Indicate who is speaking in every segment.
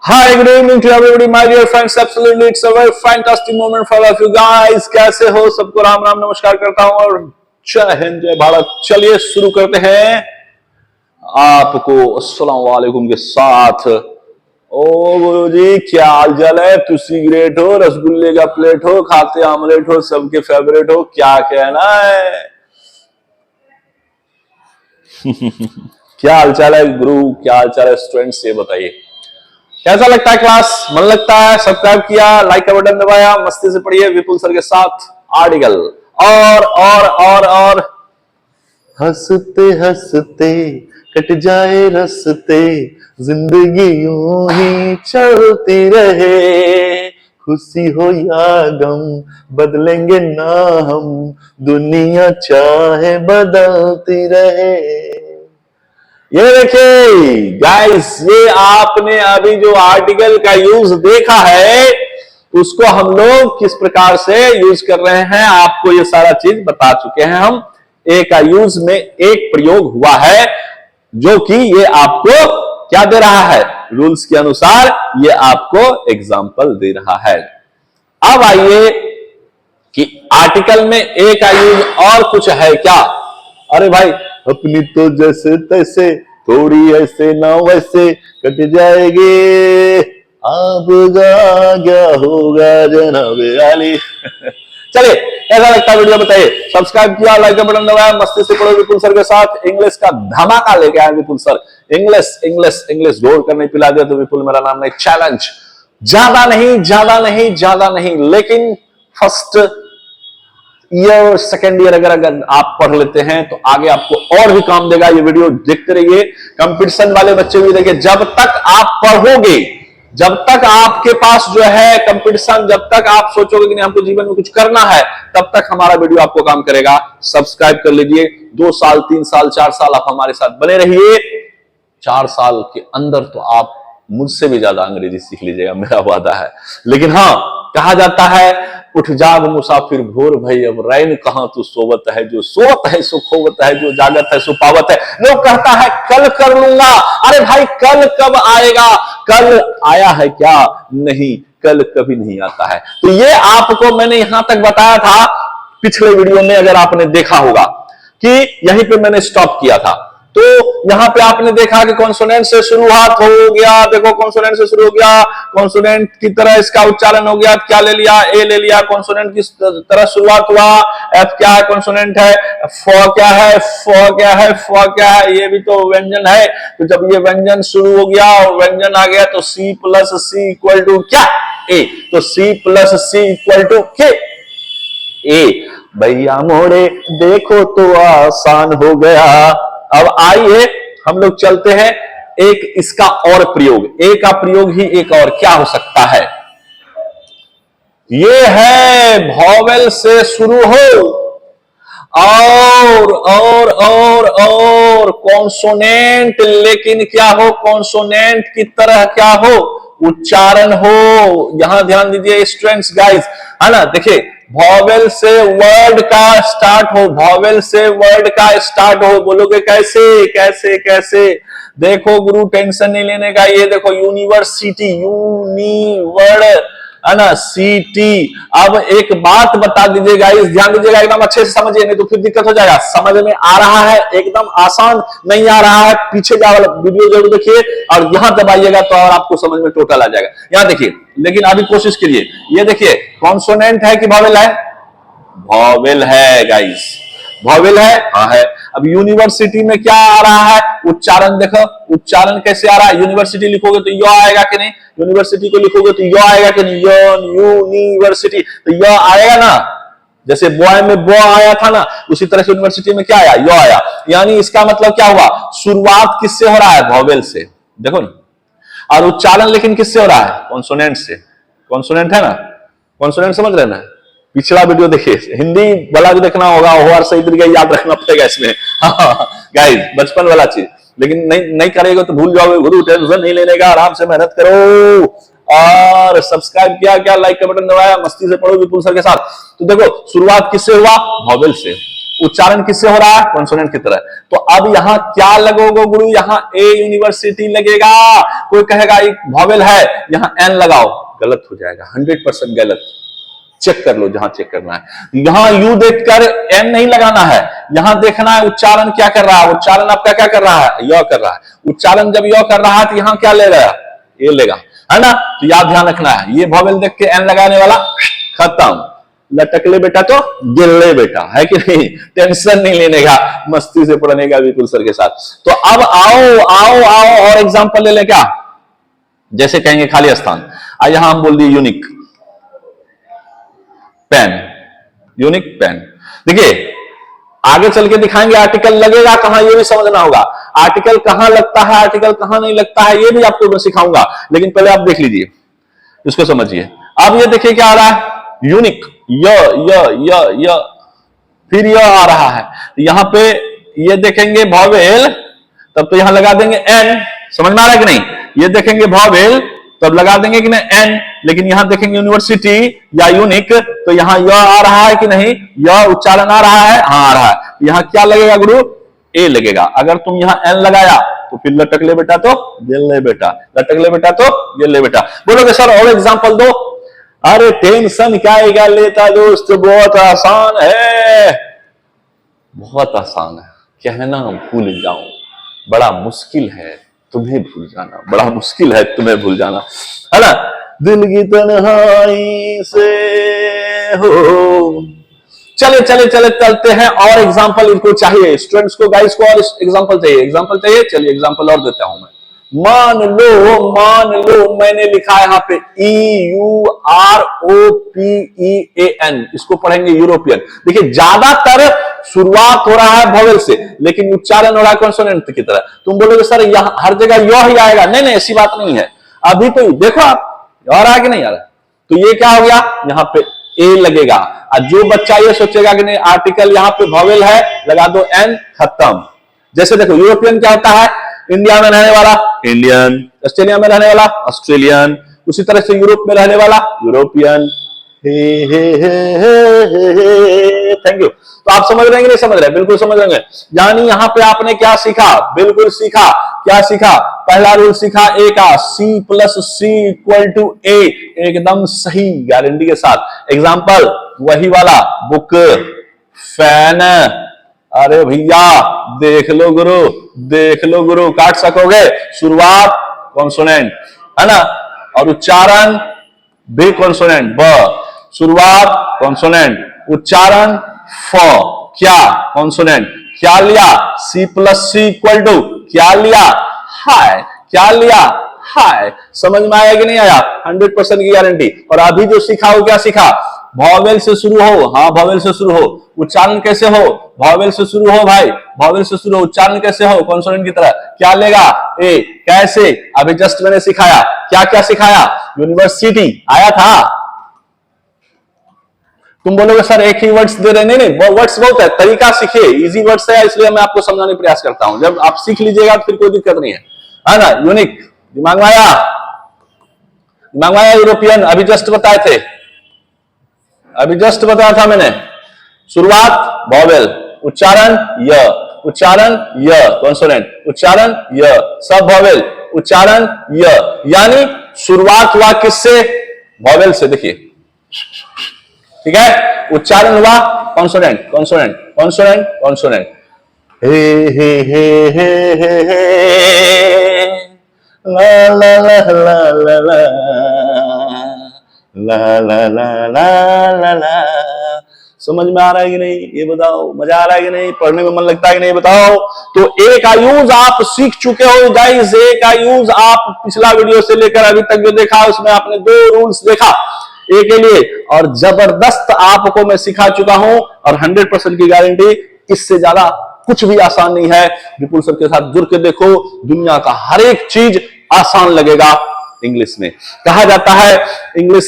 Speaker 1: Hi, good evening to everybody, my dear friends. Absolutely, it's a very fantastic moment for all of you guys. कैसे हो? सबको राम राम नमस्कार करता हूं और जय हिंद जय भारत। चलिए शुरू करते हैं आपको अस्सलाम वालेकुम के साथ। ओ गुरुजी, क्या हाल चाल है? तू सिगरेट हो, रसगुल्ले का प्लेट हो, खाते आमलेट हो, सबके फेवरेट हो, क्या कहना है? क्या हाल चाल है गुरु? क्या हाल चाल है स्टूडेंट्स? ये बताइए कैसा लगता है क्लास? मन लगता है? सब्सक्राइब किया, लाइक का बटन दबाया, मस्ती से पढ़िए विपुल सर के साथ आर्टिकल। और हंसते हंसते कट जाए रस्ते, जिंदगी यूं ही चलती रहे, खुशी हो या गम बदलेंगे ना हम, दुनिया चाहे बदलती रहे। ये देखिए गाइस, ये आपने अभी जो आर्टिकल का यूज देखा है उसको हम लोग किस प्रकार से यूज कर रहे हैं आपको ये सारा चीज बता चुके हैं हम। ए का यूज में एक प्रयोग हुआ है जो कि ये आपको क्या दे रहा है, रूल्स के अनुसार ये आपको एग्जाम्पल दे रहा है। अब आइए कि आर्टिकल में ए का यूज और कुछ है क्या। अरे भाई, अपनी तो जैसे तैसे थोड़ी ऐसे ना वैसे कट जाएगी, अब क्या होगा जनाब अली। चलिए, कैसा लगता है वीडियो बताइए। सब्सक्राइब किया, लाइक का बटन दबाया, मस्ती से पढ़ो विपुल सर के साथ। इंग्लिश का धमाका लेके आए विपुल सर। इंग्लिश इंग्लिश इंग्लिश घोर कर नहीं पिला दिया तो विपुल मेरा नाम नहीं। चैलेंज ज्यादा नहीं ज्यादा नहीं ज्यादा नहीं, लेकिन फर्स्ट ईयर सेकेंड ईयर अगर आप पढ़ लेते हैं तो आगे आपको और भी काम देगा। ये वीडियो देखते रहिए। कंपटीशन वाले बच्चे भी देखिए। जब तक आप पढ़ोगे, जब तक आपके पास जो है कंपटीशन, जब तक आप सोचोगे कि नहीं हमको जीवन में कुछ करना है, तब तक हमारा वीडियो आपको काम करेगा। सब्सक्राइब कर लीजिए। 2 साल 3 साल 4 साल आप हमारे साथ बने रहिए। 4 साल के अंदर तो आप मुझसे भी ज्यादा अंग्रेजी सीख लीजिएगा, मेरा वादा है। लेकिन हाँ, कहा जाता है उठ जाग मुसाफिर भोर भई, अब रैन कहां तू सोवत है, जो सोवत है सो खोवत है, जो जागत है सो पावत है। लोग कहता है कल कर लूंगा। अरे भाई, कल कब आएगा? कल आया है क्या? नहीं, कल कभी नहीं आता है। तो ये आपको मैंने यहां तक बताया था पिछले वीडियो में, अगर आपने देखा होगा कि यहीं पे मैंने स्टॉप किया था। तो यहां पे आपने देखा कि कॉन्सोनेंट से शुरुआत हो गया। देखो, कॉन्सोनेंट से शुरू हो गया, कॉन्सोनेंट की तरह इसका उच्चारण हो गया। क्या ले लिया? ए ले लिया। कॉन्सोनेंट की तरह शुरुआत हुआ। एफ क्या है? कॉन्सोनेंट है। फ क्या है? फ क्या है? फ क्या है? ये भी तो व्यंजन है। तो जब ये व्यंजन शुरू हो गया और व्यंजन आ गया तो C plus C equal to क्या? ए। तो C plus C equal to के ए। भैया मोड़े देखो तो आसान हो गया। अब आइए हम लोग चलते हैं एक इसका और प्रयोग। ए का प्रयोग ही एक और क्या हो सकता है? ये है वॉवेल से शुरू हो और कॉन्सोनेंट, लेकिन क्या हो? कॉन्सोनेंट की तरह क्या हो? उच्चारण हो। यहां ध्यान दीजिए स्टूडेंट्स गाइस, है ना। देखिए, वॉवेल से वर्ड का स्टार्ट हो, वॉवेल से वर्ड का स्टार्ट हो। बोलोगे कैसे कैसे कैसे? देखो गुरु, टेंशन नहीं लेने का। ये देखो, यूनिवर्सिटी, यूनिवर्ड, है ना, सिटी। अब एक बात बता दीजिएगा, इस ध्यान दीजिएगा, एकदम अच्छे से समझिए, नहीं तो फिर दिक्कत हो जाएगा। समझ में आ रहा है? एकदम आसान नहीं आ रहा है? पीछे जाओ, वीडियो जरूर देखिए और यहां दबाइएगा तो और आपको समझ में टोटल आ जाएगा। यहां देखिए, लेकिन अभी कोशिश करिए। ये देखिए, कॉन्सोनेंट है कि वॉवेल है? वॉवेल है गाइस, वॉवेल है। हाँ है। अब यूनिवर्सिटी में क्या आ रहा है? उच्चारण। देखो उच्चारण कैसे आ रहा है। यूनिवर्सिटी लिखोगे तो यो आएगा कि नहीं? यूनिवर्सिटी को लिखोगे तो यो आएगा कि नहीं? यूनिवर्सिटी तो यो आएगा ना। जैसे बॉय में बो आया था ना, उसी तरह से यूनिवर्सिटी में क्या आया? यो आया। यानी इसका मतलब क्या हुआ? शुरुआत किससे हो रहा है? वॉवेल से। देखो ना। और उच्चारण लेकिन किससे हो रहा है? कॉन्सोनेंट से। कॉन्सोनेंट है ना। कॉन्सोनेंट समझ रहे ना। पिछला वीडियो देखिए, हिंदी वाला भी देखना होगा, और सही तरीके याद रखना पड़ेगा इसमें। गाइस, बचपन वाला चीज, लेकिन नहीं करेगा तो भूल जाओगे। गुरु, टेंशन नहीं लेने का, आराम से मेहनत करो। और सब्सक्राइब किया क्या? लाइक का बटन दबाया, मस्ती से पढ़ो विपुल सर के साथ। तो देखो, शुरुआत किससे हुआ? वॉवेल से। उच्चारण किससे हो रहा है? कॉन्सोनेंट की तरह। तो अब यहां क्या लगोगे गुरु? यहां ए यूनिवर्सिटी लगेगा। कोई कहेगा एक वॉवेल है, यहां एन लगाओ, गलत हो जाएगा, 100% गलत। चेक कर लो जहां चेक करना है। यहां यू देखकर एन नहीं लगाना है, यहां देखना है उच्चारण क्या कर रहा है। उच्चारण आपका क्या कर रहा है? य कर रहा है। उच्चारण जब य कर रहा है तो यहां क्या लेगा? ए लेगा, है ना। तो याद ध्यान रखना है, ये वॉवेल देख के एन लगाने वाला खत्म। लटक ले बेटा तो गिर ले बेटा, है कि नहीं। टेंशन नहीं लेने का, मस्ती से पढ़ने का विपुल सर के साथ। तो अब आओ आओ आओ और एग्जांपल ले ले। क्या जैसे कहेंगे खाली स्थान, यहां हम बोल दिए यूनिक पेन, यूनिक पेन। देखिए आगे चल के दिखाएंगे आर्टिकल लगेगा कहां, ये भी समझना होगा। आर्टिकल कहां लगता है, आर्टिकल कहां नहीं लगता है, ये भी आपको मैं सिखाऊंगा। लेकिन पहले आप देख लीजिए, इसको समझिए। अब ये देखिए क्या आ रहा है, यूनिक, य य य य, फिर य आ रहा है। यहां पे ये देखेंगे वॉवेल, तब तो यहां लगा देंगे एन। समझ में आ रहा है कि नहीं? ये देखेंगे वॉवेल तब लगा देंगे कि नहीं एन। लेकिन यहां देखेंगे यूनिवर्सिटी या यूनिक, तो यहां य आ रहा है कि नहीं? य उच्चारण आ रहा है, हाँ आ रहा है। यहां क्या लगेगा गुरु? ए लगेगा। अगर तुम यहां एन लगाया तो फिर लटक ले बेटा तो गिर ले बेटा, लटक ले बेटा तो गिर ले बेटा। बोलोगे सर और एग्जांपल दो। अरे टेंशन क्या लेता दोस्त, बहुत आसान है, बहुत आसान है। कहना भूल जाऊं बड़ा मुश्किल है, तुम्हें भूल जाना बड़ा मुश्किल है, तुम्हें भूल जाना, है ना। दिल की तन्हाई से हो। चले चले चले चलते हैं और एग्जांपल इनको चाहिए, स्टूडेंट्स को, गाइस को और एग्जांपल चाहिए, एग्जांपल चाहिए। चलिए एग्जांपल और देता हूं मैं। मान लो मैंने लिखा है यहां पे EUROPEAN, इसको पढ़ेंगे यूरोपियन। देखिए ज्यादातर शुरुआत हो रहा है वॉवेल से, लेकिन उच्चारण हो रहा है कॉन्सोनेंट की तरह। तुम बोलोगे सर यहां हर जगह यो ही आएगा, नहीं नहीं ऐसी बात नहीं है। अभी तो देखो आप आ रहा है कि नहीं आ रहा। तो ये क्या हो गया, यहां पे ए लगेगा। और जो बच्चा ये सोचेगा कि नहीं आर्टिकल यहां पे वॉवेल है, लगा दो एन, खत्म। जैसे देखो यूरोपियन क्या होता है? इंडिया में रहने वाला इंडियन, ऑस्ट्रेलिया में रहने वाला ऑस्ट्रेलियन, उसी तरह से यूरोप में रहने वाला यूरोपियन। Thank you. तो आप समझ रहे हैं कि नहीं समझ रहे? बिल्कुल समझ रहे हैं। यानी यहां पे आपने क्या सीखा? बिल्कुल सीखा। क्या सीखा? पहला रूल सीखा ए का, C+C=A, एकदम सही गारंटी के साथ। एग्जांपल वही वाला, बुक, फैन। अरे भैया देख लो गुरु, देख लो गुरु, काट सकोगे? शुरुआत कॉन्सोनेंट, है ना, और उच्चारण भी कॉन्सोनेंट, ब। शुरुआत कॉन्सोनेंट, उच्चारण फ। क्या? कॉन्सोनेंट। क्या लिया? C+C= क्या लिया? हाय। क्या लिया? हाय। समझ में आया कि नहीं आया? 100% की गारंटी। और अभी जो सीखा हो, क्या सीखा? वॉवेल से शुरू हो, हाँ वॉवेल से शुरू हो। उच्चारण कैसे हो? वॉवेल से शुरू हो भाई, वॉवेल से शुरू हो। उच्चारण कैसे हो? कॉन्सोनेंट की तरह। क्या लेगा? ए। कैसे? अभी जस्ट मैंने सिखाया। क्या क्या सिखाया? यूनिवर्सिटी आया था। तुम बोलोगे सर एक ही वर्ड्स दे रहे, नहीं वर्ड्स बहुत है, तरीका सीखिए। इजी वर्ड्स है इसलिए मैं आपको समझाने का प्रयास करता हूं। जब आप सीख लीजिएगा तो फिर कोई दिक्कत नहीं है ना। यूनिक दिमाग में आया? दिमाग में आया? यूरोपियन अभी जस्ट बताए थे, अभी जस्ट बताया था मैंने। शुरुआत वॉवेल, उच्चारण य, उच्चारण य, कॉन्सोनेंट, उच्चारण य, सब वॉवेल, उच्चारण य। यानी शुरुआत हुआ किससे? वॉवेल से। देखिए ठीक है, उच्चारण हुआ कॉन्सोनेंट, कॉन्सोनेंट, कॉन्सोनेंट, कॉन्सोनेंट। हे हे हे हे हे हे, ला ला ला ला ला ला ला ला ला ला ला ला। समझ में आ रहा है कि नहीं? ये बताओ, मजा आ रहा है कि नहीं? पढ़ने में मन लगता है कि नहीं? बताओ। तो ए का यूज आप सीख चुके हो गाइस। ए का यूज आप पिछला वीडियो से लेकर अभी तक जो देखा उसमें आपने 2 रूल्स देखा ए के लिए, और जबरदस्त आपको मैं सिखा चुका हूं। और 100% की गारंटी, इससे ज्यादा कुछ भी आसान नहीं है। विपुल सर के साथ जुड़ के देखो, दुनिया का हर एक चीज आसान लगेगा इंग्लिश में। कहा जाता है, इंग्लिश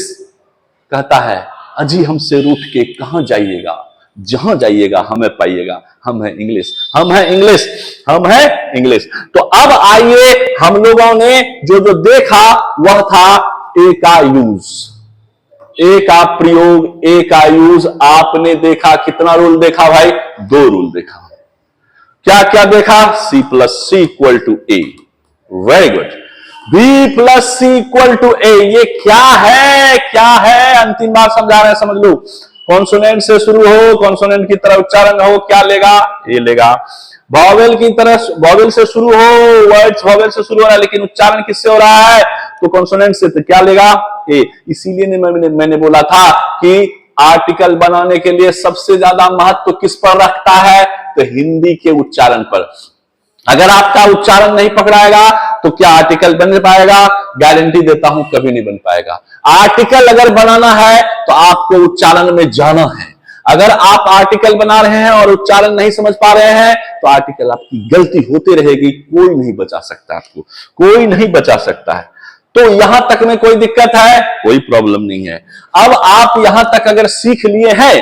Speaker 1: कहता है अजी हमसे रूठ के कहां जाइएगा, जहां जाइएगा हमें पाइएगा। हम है इंग्लिश, हम है इंग्लिश, हम है इंग्लिश। तो अब आइए, हम लोगों ने जो जो देखा वह था ए का यूज। ए का प्रयोग, ए का यूज आपने देखा, कितना रूल देखा भाई? 2 रूल देखा। क्या क्या देखा? C plus C equal to A. Very good. B plus C equal to A, ये क्या है? क्या है? अंतिम बार समझा रहे हैं, समझ लो। कॉन्सोनेंट से शुरू हो, कॉन्सोनेंट की तरह उच्चारण हो, क्या लेगा? ए लेगा। वॉवेल की तरह, वॉवेल से शुरू हो, वर्ड्स वॉवेल से शुरू हो रहा है, लेकिन उच्चारण किससे हो रहा है? तो कॉन्सोनेंट से, तो क्या लेगा? ए। इसीलिए मैंने बोला था कि आर्टिकल बनाने के लिए सबसे ज्यादा महत्व किस पर रखता है? तो हिंदी के उच्चारण पर। अगर आपका उच्चारण नहीं पकड़ाएगा तो क्या आर्टिकल बन पाएगा? गारंटी देता हूं कभी नहीं बन पाएगा। आर्टिकल अगर बनाना है तो आपको उच्चारण में जाना है। अगर आप आर्टिकल बना रहे हैं और उच्चारण नहीं समझ पा रहे हैं तो आर्टिकल आपकी गलती होती रहेगी, कोई नहीं बचा सकता आपको, कोई नहीं बचा सकता है। तो यहां तक में कोई दिक्कत है? कोई प्रॉब्लम नहीं है। अब आप यहां तक अगर सीख लिए हैं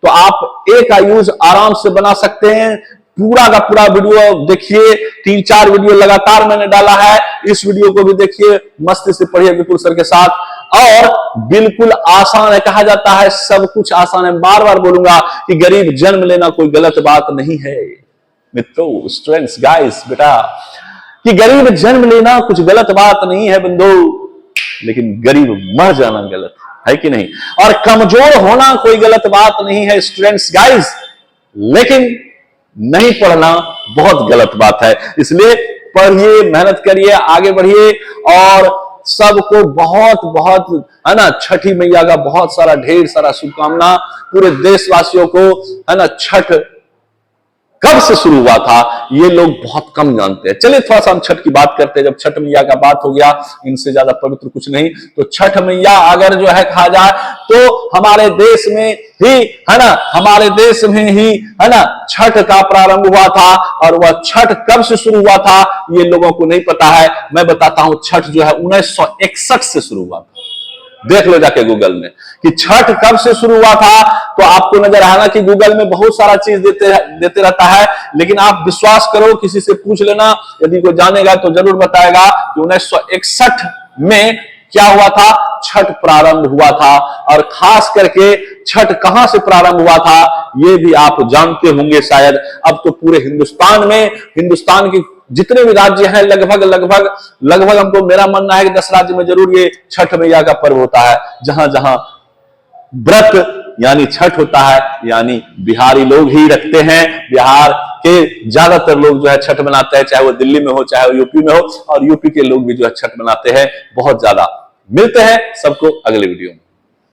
Speaker 1: तो आप ए का यूज आराम से बना सकते हैं। पूरा का पूरा वीडियो देखिए, 3-4 वीडियो लगातार मैंने डाला है, इस वीडियो को भी देखिए, मस्ती से पढ़िए विपुल सर के साथ। और बिल्कुल आसान है, कहा जाता है सब कुछ आसान है। बार बार बोलूंगा कि गरीब जन्म लेना कोई गलत बात नहीं है मित्रों, स्टूडेंट्स, गाइस, बेटा, कि गरीब जन्म लेना कुछ गलत बात नहीं है बंदो, लेकिन गरीब मर जाना गलत है कि नहीं? और कमजोर होना कोई गलत बात नहीं है स्टूडेंट्स, गाइस, लेकिन नहीं पढ़ना बहुत गलत बात है। इसलिए पढ़िए, मेहनत करिए, आगे बढ़िए और सबको बहुत बहुत, है ना, छठी मैया का बहुत सारा, ढेर सारा शुभकामना पूरे देशवासियों को, है ना। छठ कब से शुरू हुआ था ये लोग बहुत कम जानते हैं। चलिए थोड़ा सा हम छठ की बात करते हैं। जब छठ मैया का बात हो गया, इनसे ज्यादा पवित्र कुछ नहीं। तो छठ मैया अगर जो है कहा जाए तो हमारे देश में ही, है ना, हमारे देश में ही, है ना, छठ का प्रारंभ हुआ था। और वह छठ कब से शुरू हुआ था ये लोगों को नहीं पता है। मैं बताता हूं, छठ जो है 1961 से शुरू हुआ था। देख लो जाके गूगल में कि छठ कब से शुरू हुआ था। तो आपको नजर आना कि गूगल में बहुत सारा चीज देते रहता है, लेकिन आप विश्वास करो, किसी से पूछ लेना, यदि कोई जानेगा तो जरूर बताएगा कि 1961 में क्या हुआ था, छठ प्रारंभ हुआ था। और खास करके छठ कहां से प्रारंभ हुआ था ये भी आप जानते होंगे शायद। अब तो पूरे हिंदुस्तान में, हिंदुस्तान की जितने भी राज्य हैं, लगभग हमको, मेरा मानना है कि 10 राज्य में जरूर ये छठ मैया का पर्व होता है। जहां जहां व्रत यानी छठ होता है, यानी बिहारी लोग ही रखते हैं। बिहार के ज्यादातर लोग जो है छठ मनाते हैं, चाहे वो दिल्ली में हो, चाहे वो यूपी में हो। और यूपी के लोग भी जो है छठ मनाते हैं बहुत ज्यादा। मिलते हैं सबको अगले वीडियो में।